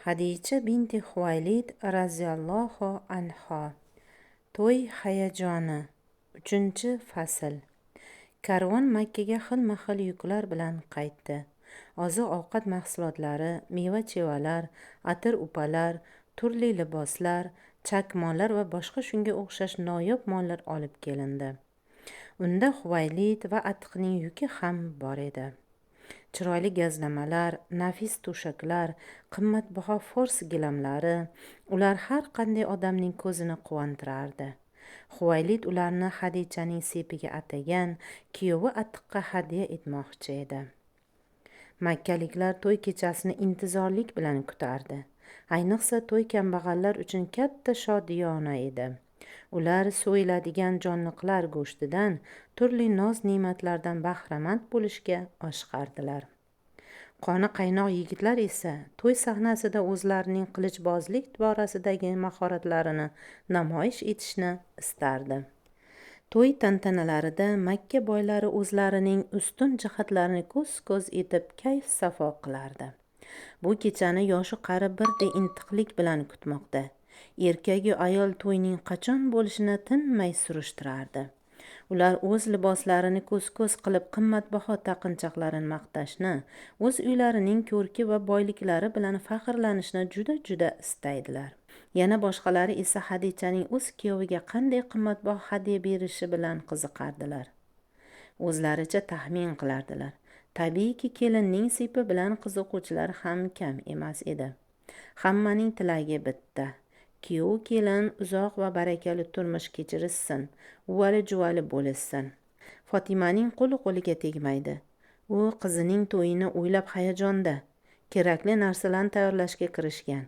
Hadicha binti Huvaylid raziyallohu anha. To'y hayajoni. 3-fasl. Karvon Makkaga xilma-xil yuklar bilan qaytdi. Oziq-ovqat mahsulotlari, meva-chevalar, atir-upalar, turli liboslar, chakmonlar va boshqa shunga o'xshash noyob mollar olib kelindi. Unda Huvaylid va Atiqning yuki ham bor edi. Chiroyli gazlamalar, nafis to'shaklar, qimmatbaho fors gilamlari, ular har qanday odamning ko'zini quvontirardi. Huvaylid ularni Hadichaning sepiga atagan, kuyovi Atiqqa hadya etmoqchi edi. Makkaliklar to'y kechasini intizorlik bilan kutardi. Ayniqsa to'y kambag'allar uchun katta shodiyona edi. Ular so'yiladigan jonliqlar go'shtidan, turli noz-ne'matlardan bahramand bo'lishga oshiqardilar. Qoni qaynoq yigitlar esa to'y sahnasida o'zlarining qilichbozlik borasidagi mahoratlarini namoyish etishni istardi. To'y tantanalarida Makka boylari o'zlarining ustun jihatlarini ko'z-ko'z etib kayf-safo qilardi. Bu kechani yoshi qari birday intiqlik bilan kutmoqda. Erkagu ayol to'yning qachon bo'lishini tinmay surishtirardi. Ular o'z liboslarini ko'z-ko'z qilib qimmatbaho taqinchoqlarini maqtashni, o'z uylarining ko'rki va boyliklari bilan faxrlanishni juda istaydilar. Yana boshqalari esa Hadichaning o'z kuyoviga qanday qimmatbaho hadya berishi bilan qiziqardilar. O'zlaricha taxmin qilardilar. Tabiiyki, kelinning sepi bilan qiziquvchilar ham kam emas edi. Hammaning tilagi bitta. Kuyov kelin uzoq va barakali turmush kechirishsin, uvali-juvali bo'lishsin. Fotimaning qo'liga tegmaydi. U qizining to'yini o'ylab hayajonda. Kerakli narsalarni tayyorlashga kirishgan.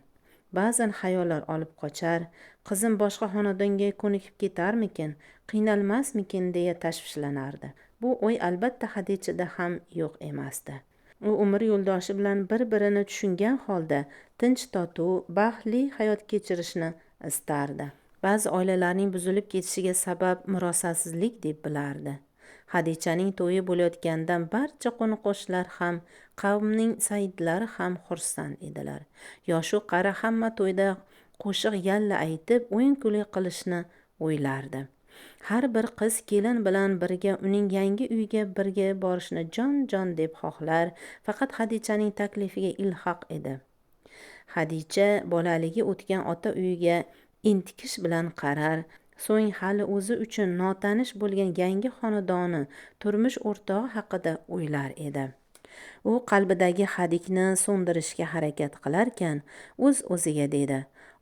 Ba'zan xayollar olib qochar, qizim boshqa xonadonga ko'nikib ketarmikin, qiynalmasmikin deya tashvishlanardi. Bu o'y albatta Hadichada ham yo'q emasdi. U umr yo'ldoshi bilan bir-birini tushungan holda tinch totuv, baxtli hayot kechirishni istardi. Ba'zi oilalarning buzilib ketishiga sabab murosasizlik deb bilardi. Hadichaning to'yi bo'layotganidan barcha qo'ni-qo'shnilar ham, qavmning sayyidlari ham xursand edilar. Yoshu qari hamma to'yda qo'shiq yalla aytib, o'yin-kulgi qilishni o'ylardi. Har bir qiz kelin bilan birga uning yangi uyiga birga borishni jon deb xohlar, faqat Hadichaning taklifiga ilhoq edi. Hadicha bolaligi o'tgan ota uyiga intikish bilan qarar, so'ng hali o'zi uchun notanish bo'lgan yangi xonadoni, turmush o'rtog'i haqida o'ylar edi. U qalbidagi hadikni so'ndirishga harakat qilarkan, o'z-o'ziga dedi: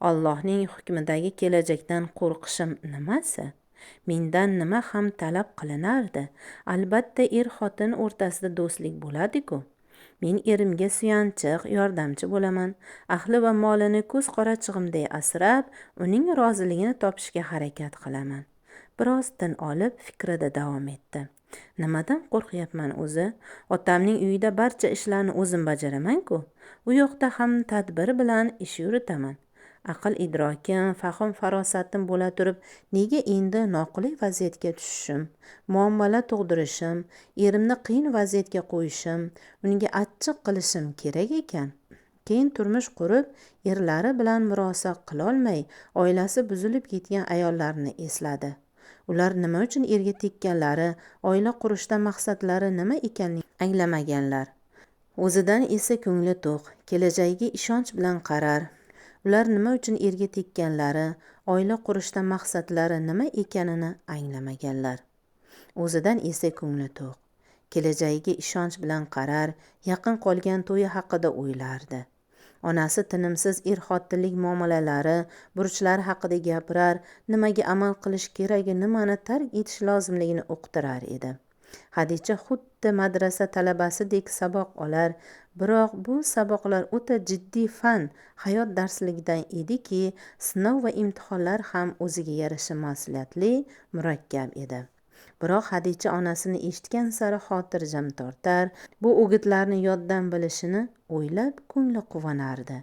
Allohning hukmidagi kelajakdan qo'rqishim nimasi? Mendan nima ham talab qilinardi? Albatta er-xotin o'rtasida do'stlik bo'ladi-ku. Men erimga suyanchiq, yordamchi bo'laman. Ahli va molini ko'z qorachig'imday asrab, uning roziligini topishga harakat qilaman. Biroz tin olib fikrida davom etdi. Nimadan qo'rqyapman o'zi? Otamning uyida barcha ishlarni o'zim bajaraman-ku. U yoqda ham tadbir bilan ish yuritaman. Aql idrokim, fahm farosatim bo'la turib, nega endi noqulay vaziyatga tushishim, muammolar tug'dirishim, erimni qiyin vaziyatga qo'yishim, unga achchiq qilishim kerak ekan? Keyin turmush qurib, erlari bilan murosa qilolmay, oilasi buzilib ketgan ayollarni esladi. Ular nima uchun erga tekkanlari, oila qurishda maqsadlari nima ekanligini anglamaganlar. O'zidan esa ko'ngli to'q, kelajagiga ishonch bilan qarar. Ular nima uchun erga tekkanlari, oila qurishda maqsadlari nima ekanini anglamaganlar. O'zidan esa ko'ngli to'q, kelajagiga ishonch bilan qarar, yaqin qolgan to'yi haqida o'ylardi. Onasi tinimsiz er-xotinlik muomalalari, burchlari haqida gapirar, nimaga amal qilish keragi, nimani tark etish lozimligini uqtirar edi. Hadicha xuddi madrasa talabasidek saboq olar, biroq bu saboqlar o'ta jiddiy fan, hayot darsligidan ediki, sinov va imtihonlar ham o'ziga yarasha mas'uliyatli, murakkab edi. Biroq Hadicha onasini eshitgan sari xotirjam tortar, bu o'gitlarni yoddan bilishini o'ylab ko'ngli quvonardi.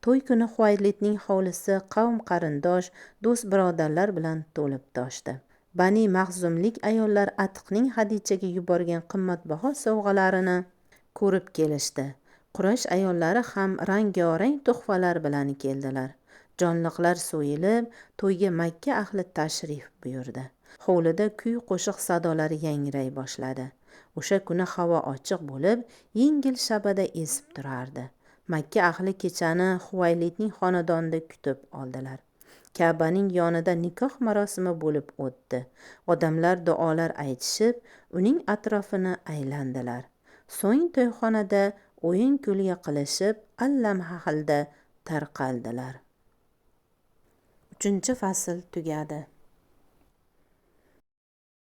To'y kuni Huvaylidning hovlisi qavm qarindosh, do'st birodarlar bilan to'lib toshdi. Bani Maxzumlik ayollar Atiqning Hadichaga yuborgan qimmatbaho sovg'alarini ko'rib kelishdi. Quraysh ayollari ham rang-yorang tuhfalar bilan keldilar. Jonliqlar so'yilib, to'yga Makka ahli tashrif buyurdi. Hovlida kuy-qo'shiq sadolari yangray boshladi. O'sha kuni havo ochiq bo'lib, yengil shabada esib turardi. Makka ahli kechani Huvaylidning xonadonida kutib oldilar. Ka'baning yonida nikoh marosimi bo'lib o'tdi. Odamlar duolar aytishib, uning atrofini aylandilar. So'ng to'yxonada o'yin-kulgi qilishib, allamahalda tarqaldilar. 3-fasl tugadi.